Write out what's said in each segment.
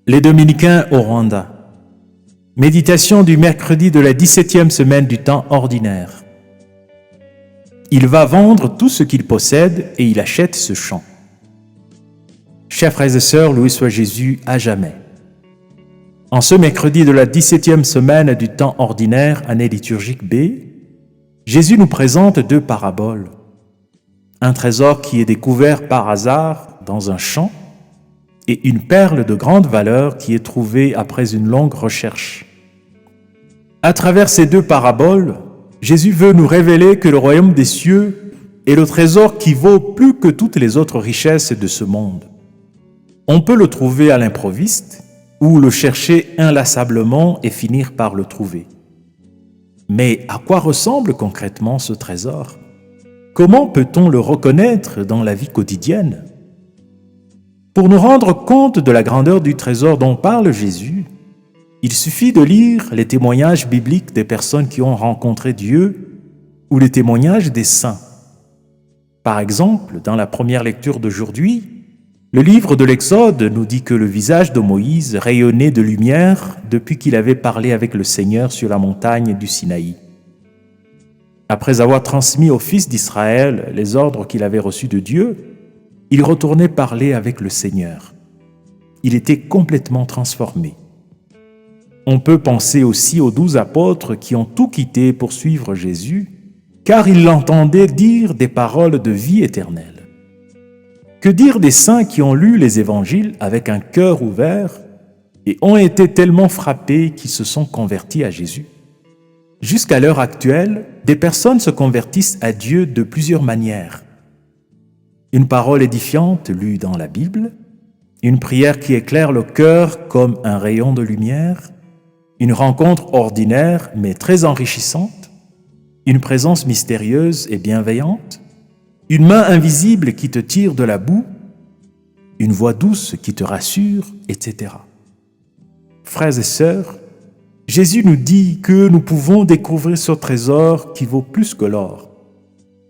Les Dominicains au Rwanda. Méditation du mercredi de la 17e semaine du temps ordinaire. Il va vendre tout ce qu'il possède et il achète ce champ. Chers frères et sœurs, loué soit Jésus à jamais. En ce mercredi de la 17e semaine du temps ordinaire, année liturgique B, Jésus nous présente deux paraboles. Un trésor qui est découvert par hasard dans un champ et une perle de grande valeur qui est trouvée après une longue recherche. À travers ces deux paraboles, Jésus veut nous révéler que le royaume des cieux est le trésor qui vaut plus que toutes les autres richesses de ce monde. On peut le trouver à l'improviste ou le chercher inlassablement et finir par le trouver. Mais à quoi ressemble concrètement ce trésor? Comment peut-on le reconnaître dans la vie quotidienne? Pour nous rendre compte de la grandeur du trésor dont parle Jésus, il suffit de lire les témoignages bibliques des personnes qui ont rencontré Dieu ou les témoignages des saints. Par exemple, dans la première lecture d'aujourd'hui, le livre de l'Exode nous dit que le visage de Moïse rayonnait de lumière depuis qu'il avait parlé avec le Seigneur sur la montagne du Sinaï. Après avoir transmis aux fils d'Israël les ordres qu'il avait reçus de Dieu, il retournait parler avec le Seigneur. Il était complètement transformé. On peut penser aussi aux 12 apôtres qui ont tout quitté pour suivre Jésus, car ils l'entendaient dire des paroles de vie éternelle. Que dire des saints qui ont lu les évangiles avec un cœur ouvert et ont été tellement frappés qu'ils se sont convertis à Jésus? Jusqu'à l'heure actuelle, des personnes se convertissent à Dieu de plusieurs manières. Une parole édifiante lue dans la Bible, une prière qui éclaire le cœur comme un rayon de lumière, une rencontre ordinaire mais très enrichissante, une présence mystérieuse et bienveillante, une main invisible qui te tire de la boue, une voix douce qui te rassure, etc. Frères et sœurs, Jésus nous dit que nous pouvons découvrir ce trésor qui vaut plus que l'or.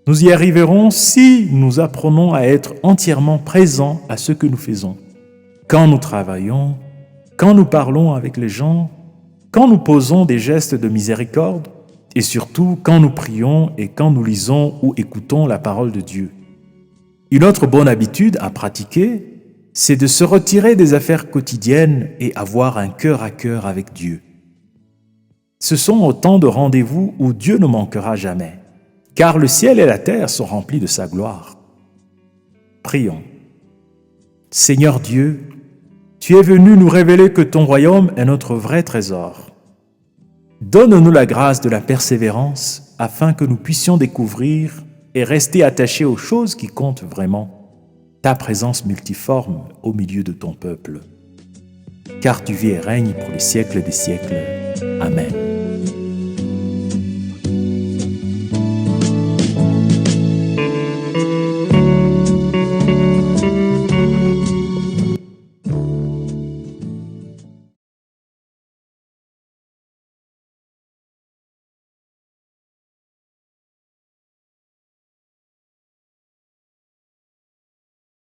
Nous y arriverons si nous apprenons à être entièrement présents à ce que nous faisons. Quand nous travaillons, quand nous parlons avec les gens, quand nous posons des gestes de miséricorde, et surtout quand nous prions et quand nous lisons ou écoutons la parole de Dieu. Une autre bonne habitude à pratiquer, c'est de se retirer des affaires quotidiennes et avoir un cœur à cœur avec Dieu. Ce sont autant de rendez-vous où Dieu ne manquera jamais, car le ciel et la terre sont remplis de sa gloire. Prions. Seigneur Dieu, tu es venu nous révéler que ton royaume est notre vrai trésor. Donne-nous la grâce de la persévérance afin que nous puissions découvrir et rester attachés aux choses qui comptent vraiment, ta présence multiforme au milieu de ton peuple. Car tu vis et règnes pour les siècles des siècles. Amen.